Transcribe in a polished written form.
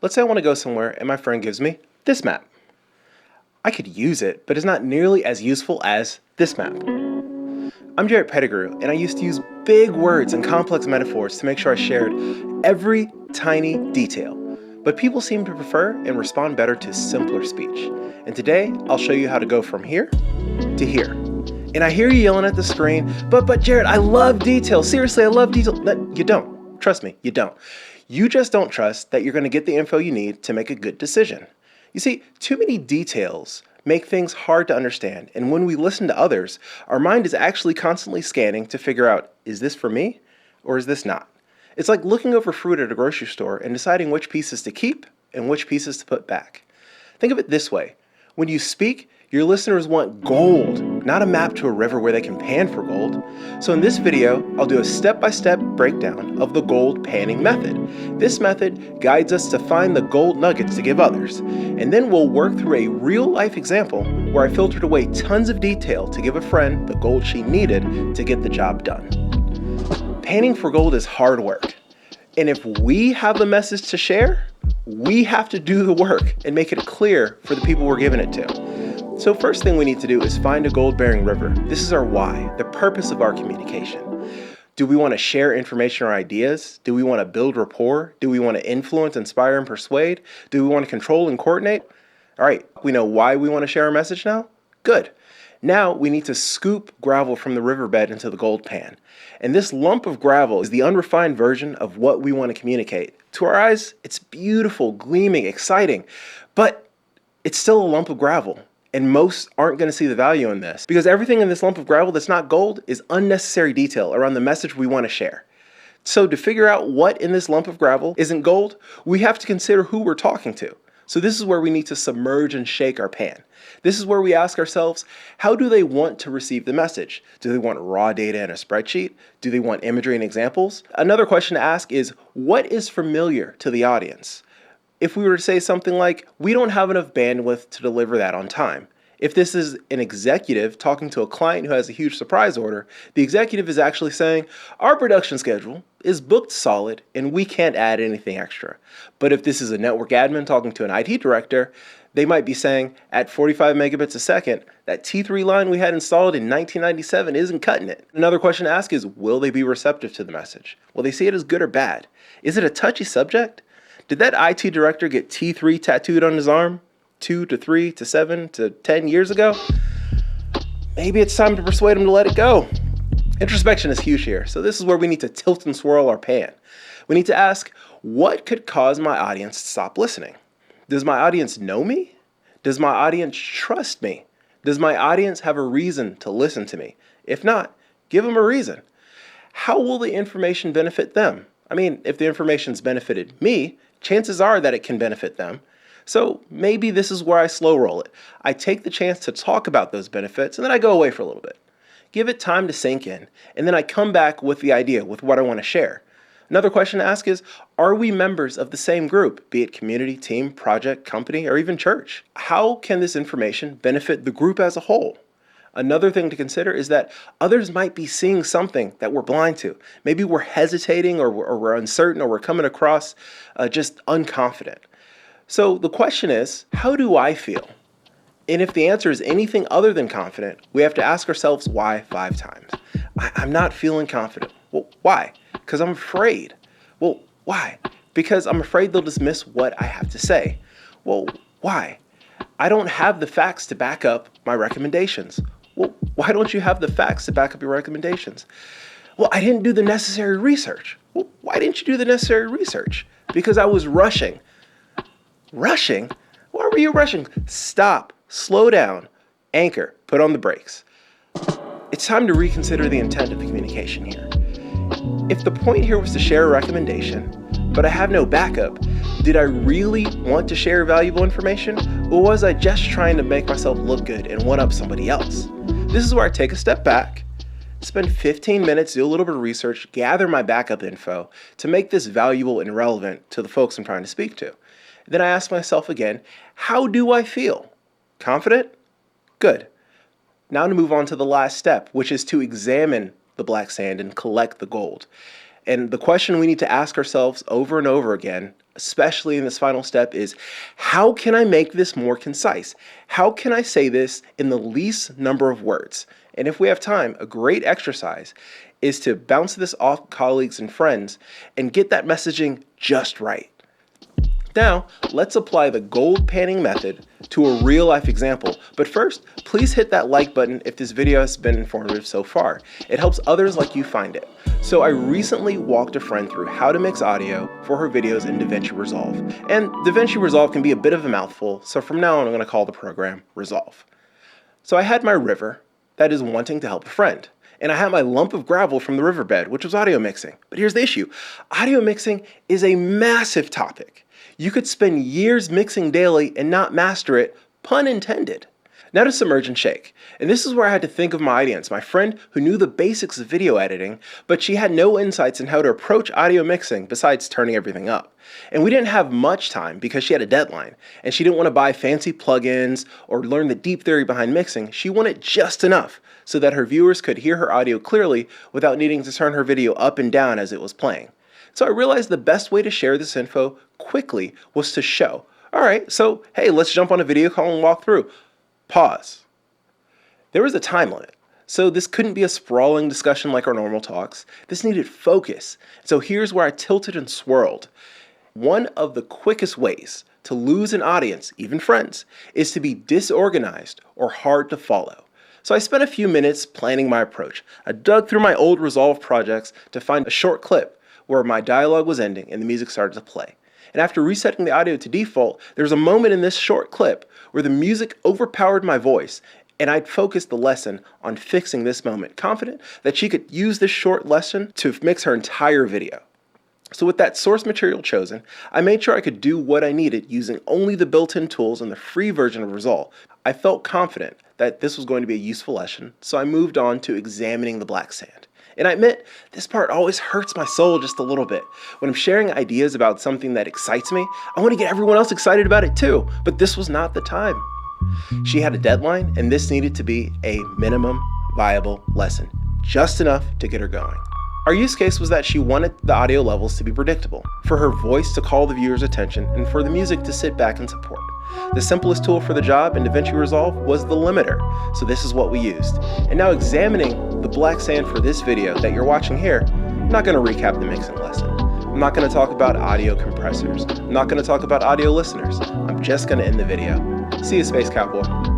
Let's say I want to go somewhere and my friend gives me this map. I could use it, but it's not nearly as useful as this map. I'm Jarrett Pettigrew, and I used to use big words and complex metaphors to make sure I shared every tiny detail. But people seem to prefer and respond better to simpler speech. And today, I'll show you how to go from here to here. And I hear you yelling at the screen, but Jarrett, I love detail. Seriously, I love detail. No, you don't. Trust me, you don't. You just don't trust that you're going to get the info you need to make a good decision. You see, too many details make things hard to understand, and when we listen to others, our mind is actually constantly scanning to figure out, is this for me or is this not? It's like looking over fruit at a grocery store and deciding which pieces to keep and which pieces to put back. Think of it this way. When you speak, your listeners want gold, not a map to a river where they can pan for gold. So in this video, I'll do a step-by-step breakdown of the gold panning method. This method guides us to find the gold nuggets to give others. And then we'll work through a real-life example where I filtered away tons of detail to give a friend the gold she needed to get the job done. Panning for gold is hard work. And if we have the message to share, we have to do the work and make it clear for the people we're giving it to. So first thing we need to do is find a gold-bearing river. This is our why, the purpose of our communication. Do we want to share information or ideas? Do we want to build rapport? Do we want to influence, inspire, and persuade? Do we want to control and coordinate? All right, we know why we want to share our message now? Good. Now we need to scoop gravel from the riverbed into the gold pan. And this lump of gravel is the unrefined version of what we want to communicate. To our eyes, it's beautiful, gleaming, exciting, but it's still a lump of gravel. And most aren't going to see the value in this because everything in this lump of gravel that's not gold is unnecessary detail around the message we want to share. So to figure out what in this lump of gravel isn't gold, we have to consider who we're talking to. So this is where we need to submerge and shake our pan. This is where we ask ourselves, how do they want to receive the message? Do they want raw data in a spreadsheet? Do they want imagery and examples? Another question to ask is, what is familiar to the audience? If we were to say something like, we don't have enough bandwidth to deliver that on time. If this is an executive talking to a client who has a huge surprise order, the executive is actually saying, our production schedule is booked solid and we can't add anything extra. But if this is a network admin talking to an IT director, they might be saying, at 45 megabits a second, that T3 line we had installed in 1997 isn't cutting it. Another question to ask is, will they be receptive to the message? Will they see it as good or bad? Is it a touchy subject? Did that IT director get T3 tattooed on his arm 2 to 3 to 7 to 10 years ago? Maybe it's time to persuade him to let it go. Introspection is huge here, so this is where we need to tilt and swirl our pan. We need to ask, what could cause my audience to stop listening? Does my audience know me? Does my audience trust me? Does my audience have a reason to listen to me? If not, give them a reason. How will the information benefit them? I mean, if the information's benefited me, chances are that it can benefit them. So maybe this is where I slow roll it. I take the chance to talk about those benefits and then I go away for a little bit. Give it time to sink in, and then I come back with the idea, with what I want to share. Another question to ask is, are we members of the same group, be it community, team, project, company, or even church? How can this information benefit the group as a whole? Another thing to consider is that others might be seeing something that we're blind to. Maybe we're hesitating or we're uncertain or we're coming across just unconfident. So the question is, how do I feel? And if the answer is anything other than confident, we have to ask ourselves why 5 times. I'm not feeling confident. Well, why? Because I'm afraid. Well, why? Because I'm afraid they'll dismiss what I have to say. Well, why? I don't have the facts to back up my recommendations. Well, why don't you have the facts to back up your recommendations? Well, I didn't do the necessary research. Well, why didn't you do the necessary research? Because I was rushing. Rushing? Why were you rushing? Stop, slow down, anchor, put on the brakes. It's time to reconsider the intent of the communication here. If the point here was to share a recommendation, but I have no backup, did I really want to share valuable information, or was I just trying to make myself look good and one-up somebody else? This is where I take a step back, spend 15 minutes, do a little bit of research, gather my backup info to make this valuable and relevant to the folks I'm trying to speak to. Then I ask myself again, how do I feel? Confident? Good. Now to move on to the last step, which is to examine the black sand and collect the gold. And the question we need to ask ourselves over and over again, especially in this final step, is how can I make this more concise? How can I say this in the least number of words? And if we have time, a great exercise is to bounce this off colleagues and friends and get that messaging just right. Now, let's apply the gold panning method to a real life example. But first, please hit that like button if this video has been informative so far. It helps others like you find it. So I recently walked a friend through how to mix audio for her videos in DaVinci Resolve. And DaVinci Resolve can be a bit of a mouthful, so from now on I'm going to call the program Resolve. So I had my river, that is wanting to help a friend. And I had my lump of gravel from the riverbed, which was audio mixing. But here's the issue. Audio mixing is a massive topic. You could spend years mixing daily and not master it, pun intended. Now to Submerge and Shake. And this is where I had to think of my audience, my friend who knew the basics of video editing, but she had no insights in how to approach audio mixing besides turning everything up. And we didn't have much time because she had a deadline, and she didn't want to buy fancy plugins or learn the deep theory behind mixing. She wanted just enough so that her viewers could hear her audio clearly without needing to turn her video up and down as it was playing. So I realized the best way to share this info quickly was to show. All right, so hey, let's jump on a video call and walk through. Pause. There was a time limit, so this couldn't be a sprawling discussion like our normal talks. This needed focus. So here's where I tilted and swirled. One of the quickest ways to lose an audience, even friends, is to be disorganized or hard to follow. So I spent a few minutes planning my approach. I dug through my old Resolve projects to find a short clip where my dialogue was ending and the music started to play. And after resetting the audio to default, there was a moment in this short clip where the music overpowered my voice, and I'd focused the lesson on fixing this moment, confident that she could use this short lesson to mix her entire video. So with that source material chosen, I made sure I could do what I needed using only the built-in tools in the free version of Resolve. I felt confident that this was going to be a useful lesson, so I moved on to examining the black sand. And I admit, this part always hurts my soul just a little bit. When I'm sharing ideas about something that excites me, I want to get everyone else excited about it too, but this was not the time. She had a deadline, and this needed to be a minimum viable lesson, just enough to get her going. Our use case was that she wanted the audio levels to be predictable, for her voice to call the viewer's attention, and for the music to sit back and support. The simplest tool for the job in DaVinci Resolve was the limiter, so this is what we used. And now examining the black sand for this video that you're watching here, I'm not going to recap the mixing lesson. I'm not going to talk about audio compressors. I'm not going to talk about audio listeners. I'm just going to end the video. See you, Space Cowboy.